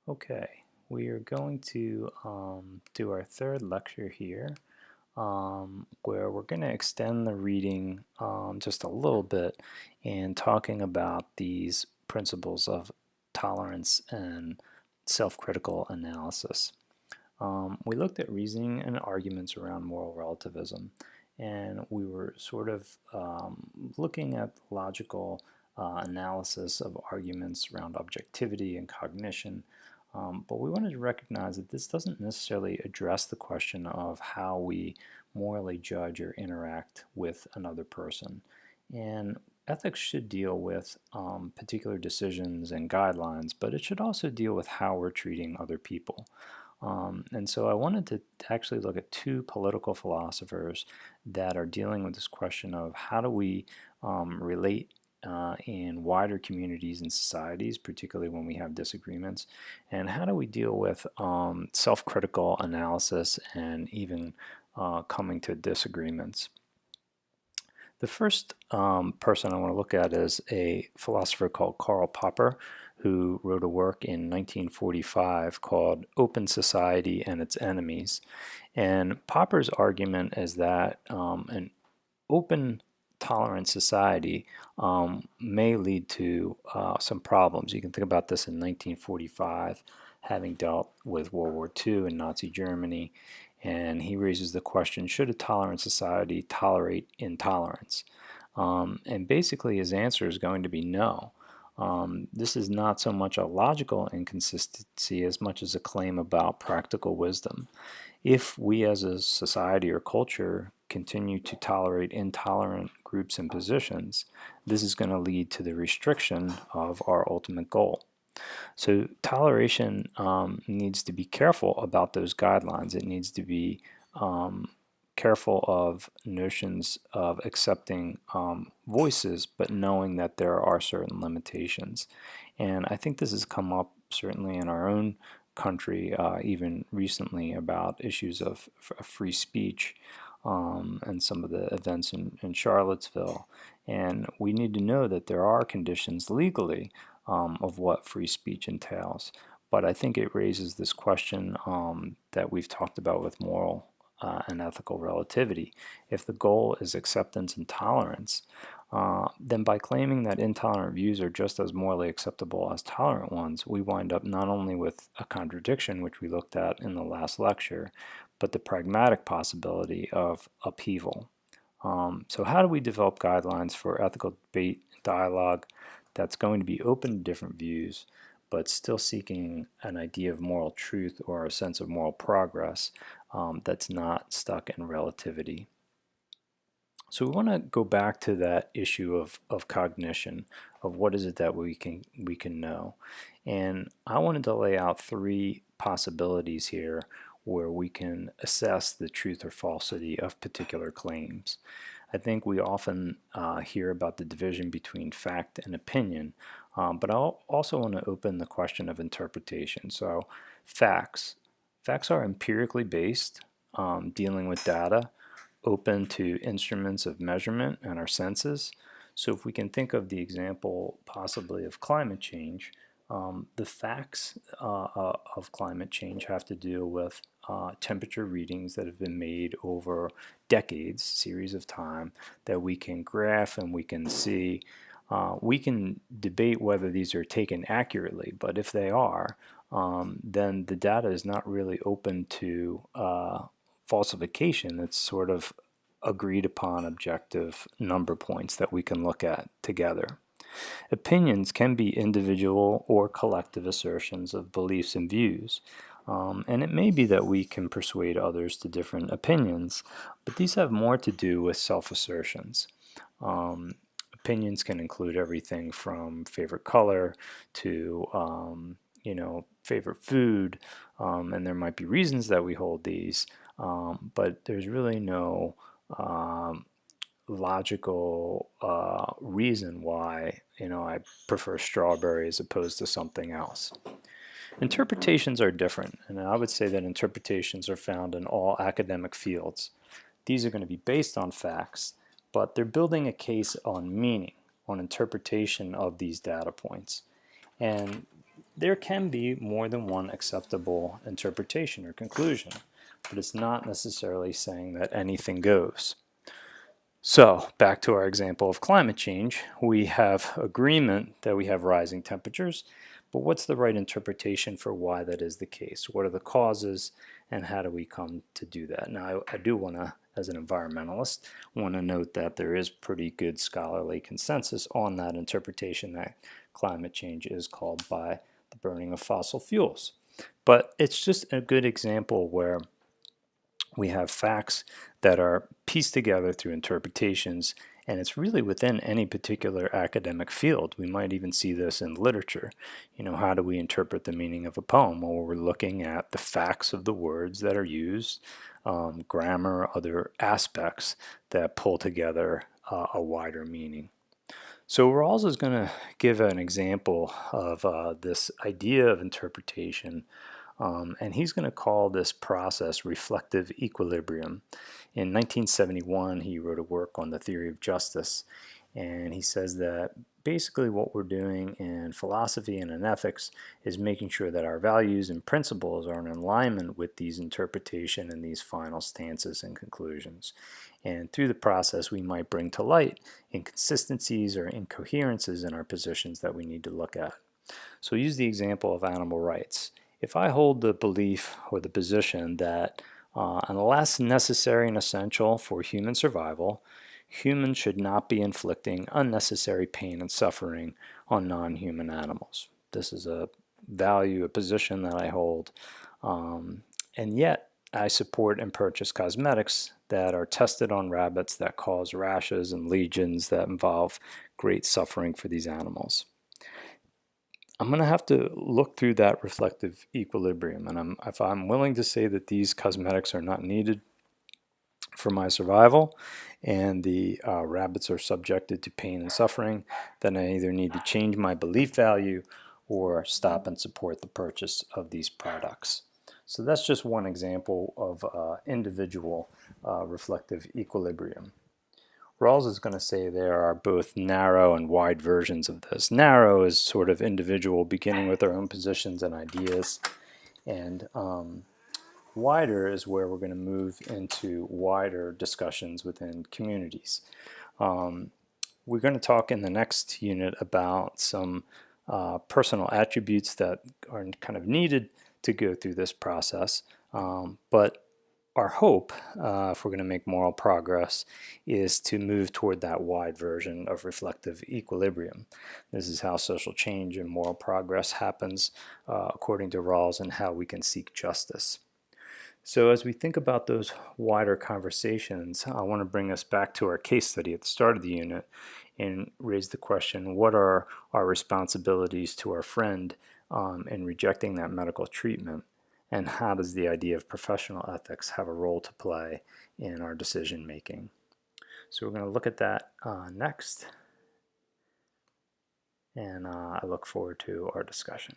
Okay, we are going to do our third lecture here, where we're going to extend the reading just a little bit and talking about these principles of tolerance and self-critical analysis. We looked at reasoning and arguments around moral relativism, and we were sort of looking at logical analysis of arguments around objectivity and cognition. But we wanted to recognize that this doesn't necessarily address the question of how we morally judge or interact with another person. And ethics should deal with particular decisions and guidelines, but it should also deal with how we're treating other people. And so I wanted to actually look at two political philosophers that are dealing with this question of how do we relate in wider communities and societies, particularly when we have disagreements, and how do we deal with self-critical analysis and even coming to disagreements. The first person I want to look at is a philosopher called Karl Popper, who wrote a work in 1945 called Open Society and Its Enemies. And Popper's argument is that an open, tolerant society may lead to some problems. You can think about this in 1945, having dealt with World War II and Nazi Germany. And he raises the question, should a tolerant society tolerate intolerance? And basically his answer is going to be no. This is not so much a logical inconsistency as much as a claim about practical wisdom. If we as a society or culture continue to tolerate intolerant groups and positions, this is going to lead to the restriction of our ultimate goal. So toleration needs to be careful about those guidelines. It needs to be careful of notions of accepting voices, but knowing that there are certain limitations. And I think this has come up certainly in our own country, even recently, about issues of free speech and some of the events in Charlottesville. And we need to know that there are conditions legally of what free speech entails. But I think it raises this question that we've talked about with moral and ethical relativity. If the goal is acceptance and tolerance, then by claiming that intolerant views are just as morally acceptable as tolerant ones, we wind up not only with a contradiction, which we looked at in the last lecture, but the pragmatic possibility of upheaval. So how do we develop guidelines for ethical debate and dialogue that's going to be open to different views, but still seeking an idea of moral truth or a sense of moral progress that's not stuck in relativity? So we want to go back to that issue of cognition, of what is it that we can know. And I wanted to lay out three possibilities here where we can assess the truth or falsity of particular claims. I think we often hear about the division between fact and opinion, but I also want to open the question of interpretation. So facts. Facts are empirically based, dealing with data, open to instruments of measurement and our senses. So if we can think of the example possibly of climate change, the facts of climate change have to do with temperature readings that have been made over decades, series of time, that we can graph and we can see. We can debate whether these are taken accurately, but if they are, then the data is not really open to falsification. It's sort of agreed upon objective number points that we can look at together. Opinions can be individual or collective assertions of beliefs and views. And it may be that we can persuade others to different opinions, but these have more to do with self-assertions. Opinions can include everything from favorite color to favorite food, and there might be reasons that we hold these, but there's really no logical reason why I prefer strawberry as opposed to something else. Interpretations are different, and I would say that interpretations are found in all academic fields. These are going to be based on facts, but they're building a case on meaning, on interpretation of these data points. And there can be more than one acceptable interpretation or conclusion, but it's not necessarily saying that anything goes. So back to our example of climate change, we have agreement that we have rising temperatures, but what's the right interpretation for why that is the case? What are the causes, and how do we come to do that? Now, I do want to, as an environmentalist, want to note that there is pretty good scholarly consensus on that interpretation that climate change is caused by the burning of fossil fuels. But it's just a good example where we have facts that are pieced together through interpretations, and it's really within any particular academic field. We might even see this in literature. You know, how do we interpret the meaning of a poem? Well, we're looking at the facts of the words that are used, grammar, other aspects that pull together a wider meaning. So Rawls is going to give an example of this idea of interpretation, and he's going to call this process reflective equilibrium. In 1971, he wrote a work on the theory of justice, and he says that basically what we're doing in philosophy and in ethics is making sure that our values and principles are in alignment with these interpretation and these final stances and conclusions. And through the process, we might bring to light inconsistencies or incoherences in our positions that we need to look at. So use the example of animal rights. If I hold the belief or the position that unless necessary and essential for human survival, humans should not be inflicting unnecessary pain and suffering on non-human animals. This is a value, a position that I hold, and yet I support and purchase cosmetics that are tested on rabbits that cause rashes and lesions that involve great suffering for these animals. I'm going to have to look through that reflective equilibrium, and if I'm willing to say that these cosmetics are not needed for my survival and the rabbits are subjected to pain and suffering, then I either need to change my belief value or stop and support the purchase of these products. So that's just one example of individual reflective equilibrium. Rawls is going to say there are both narrow and wide versions of this. Narrow is sort of individual, beginning with our own positions and ideas, and wider is where we're going to move into wider discussions within communities. We're going to talk in the next unit about some personal attributes that are kind of needed to go through this process, but our hope, if we're going to make moral progress, is to move toward that wide version of reflective equilibrium. This is how social change and moral progress happens, according to Rawls, and how we can seek justice. So as we think about those wider conversations, I want to bring us back to our case study at the start of the unit and raise the question, what are our responsibilities to our friend in rejecting that medical treatment? And how does the idea of professional ethics have a role to play in our decision making? So we're going to look at that next, and I look forward to our discussion.